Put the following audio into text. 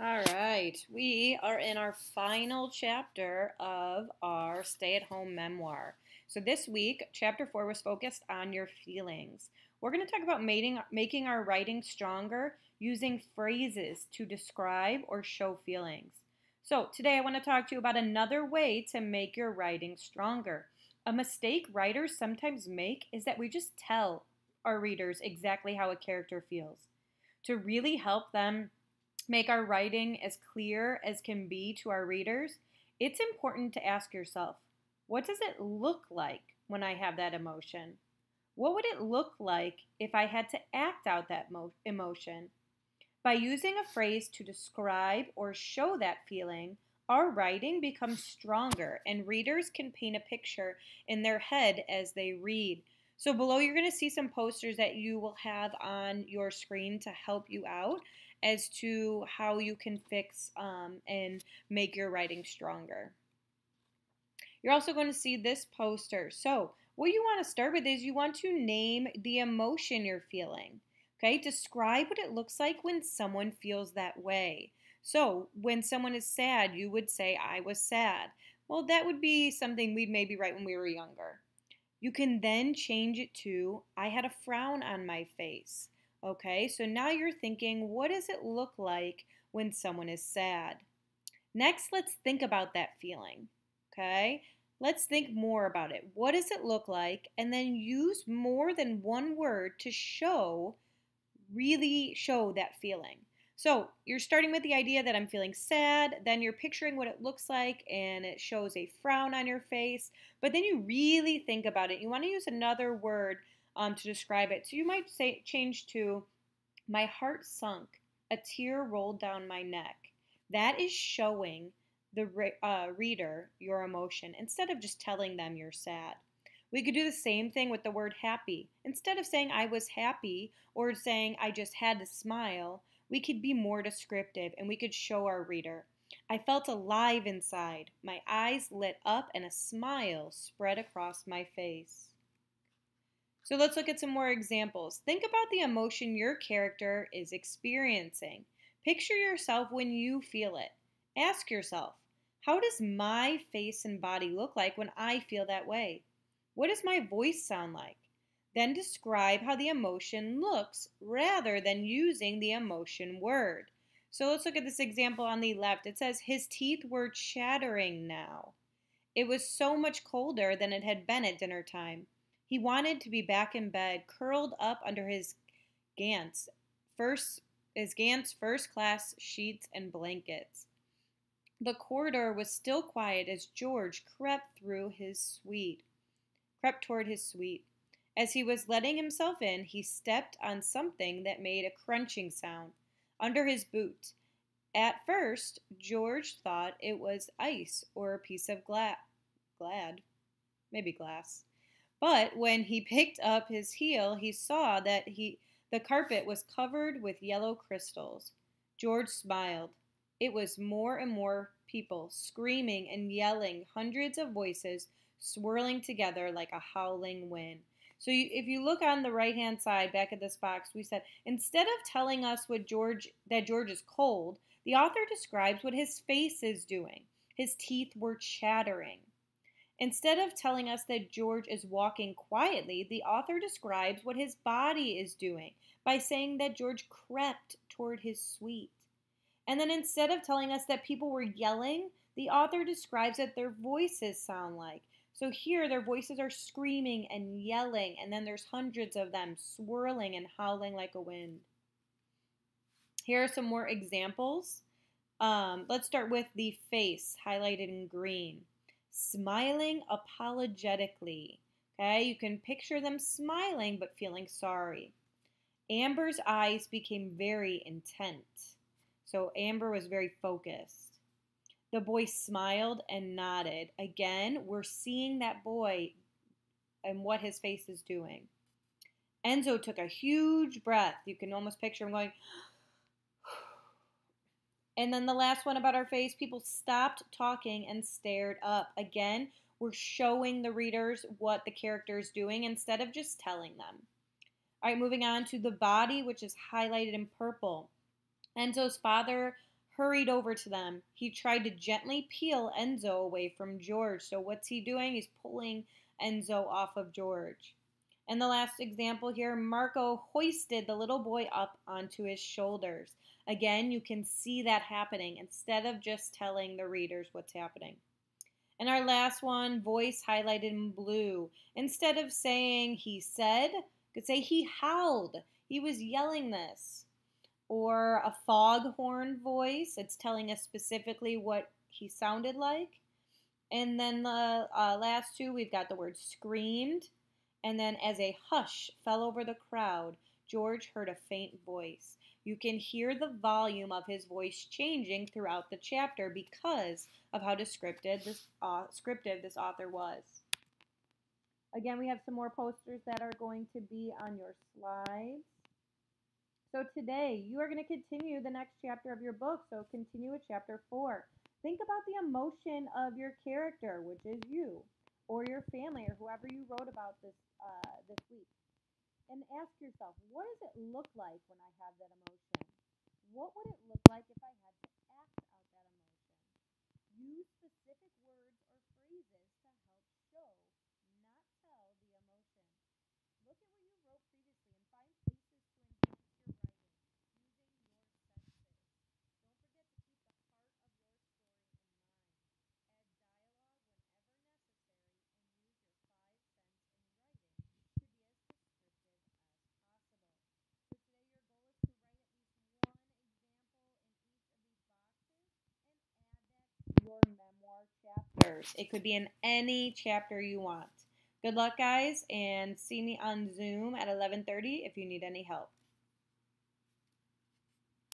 All right, we are in our final chapter of our stay-at-home memoir. So this week, chapter 4 was focused on your feelings. We're going to talk about making our writing stronger using phrases to describe or show feelings. So today I want to talk to you about another way to make your writing stronger. A mistake writers sometimes make is that we just tell our readers exactly how a character feels. To really help them make our writing as clear as can be to our readers, it's important to ask yourself, what does it look like when I have that emotion? What would it look like if I had to act out that emotion? By using a phrase to describe or show that feeling, our writing becomes stronger and readers can paint a picture in their head as they read. So below you're going to see some posters that you will have on your screen to help you out as to how you can fix and make your writing stronger. You're also going to see this poster. So what you want to start with is you want to name the emotion you're feeling. Okay, describe what it looks like when someone feels that way. So when someone is sad, you would say, I was sad. Well, that would be something we'd maybe write when we were younger. You can then change it to, I had a frown on my face. Okay, so now you're thinking, what does it look like when someone is sad? Next, let's think about that feeling. Okay, let's think more about it. What does it look like? And then use more than one word to really show that feeling. So you're starting with the idea that I'm feeling sad, then you're picturing what it looks like, and it shows a frown on your face, but then you really think about it. You want to use another word to describe it. So you might say, change to, my heart sunk, a tear rolled down my neck. That is showing the reader your emotion instead of just telling them you're sad. We could do the same thing with the word happy. Instead of saying I was happy or saying I just had to smile, we could be more descriptive and we could show our reader. I felt alive inside. My eyes lit up and a smile spread across my face. So let's look at some more examples. Think about the emotion your character is experiencing. Picture yourself when you feel it. Ask yourself, how does my face and body look like when I feel that way? What does my voice sound like? Then describe how the emotion looks rather than using the emotion word. So let's look at this example on the left. It says, his teeth were chattering now. It was so much colder than it had been at dinner time. He wanted to be back in bed, curled up under his Gantz first class sheets and blankets. The corridor was still quiet as George crept toward his suite. As he was letting himself in, he stepped on something that made a crunching sound under his boot. At first, George thought it was ice or a piece of maybe glass. But when he picked up his heel, he saw that the carpet was covered with yellow crystals. George smiled. It was more and more people screaming and yelling, hundreds of voices swirling together like a howling wind. So if you look on the right-hand side back at this box, we said, instead of telling us that George is cold, the author describes what his face is doing. His teeth were chattering. Instead of telling us that George is walking quietly, the author describes what his body is doing by saying that George crept toward his suite. And then instead of telling us that people were yelling, the author describes what their voices sound like. So here their voices are screaming and yelling, and then there's hundreds of them swirling and howling like a wind. Here are some more examples. Let's start with the face, highlighted in green. Smiling apologetically. Okay, you can picture them smiling but feeling sorry. Amber's eyes became very intent. So Amber was very focused. The boy smiled and nodded. Again, we're seeing that boy and what his face is doing. Enzo took a huge breath. You can almost picture him going. And then the last one about our face, people stopped talking and stared up. Again, we're showing the readers what the character is doing instead of just telling them. All right, moving on to the body, which is highlighted in purple. Enzo's father hurried over to them. He tried to gently peel Enzo away from George. So what's he doing? He's pulling Enzo off of George. And the last example here, Marco hoisted the little boy up onto his shoulders. Again, you can see that happening instead of just telling the readers what's happening. And our last one, voice highlighted in blue. Instead of saying he said, you could say he howled. He was yelling this. Or a foghorn voice. It's telling us specifically what he sounded like. And then the last two, we've got the word screamed. And then as a hush fell over the crowd, George heard a faint voice. You can hear the volume of his voice changing throughout the chapter because of how descriptive this author was. Again, we have some more posters that are going to be on your slides. So today, you are going to continue the next chapter of your book. So continue with chapter 4. Think about the emotion of your character, which is you, or your family, or whoever you wrote about this week. And ask yourself, what does it look like when I have that emotion? What would it look like if I had to act out that emotion? Use specific words or phrases to help show, not tell, the emotion. Look at what you wrote previously and find places to enhance your writing using your senses. Don't forget to keep the heart of your story in mind. Add dialogue whenever necessary and use your 5 sense in writing to be as descriptive as possible. So today your goal is to write at least one example in each of these boxes and add that to your memoir chapters. It could be in any chapter you want. Good luck, guys, and see me on Zoom at 11:30 if you need any help.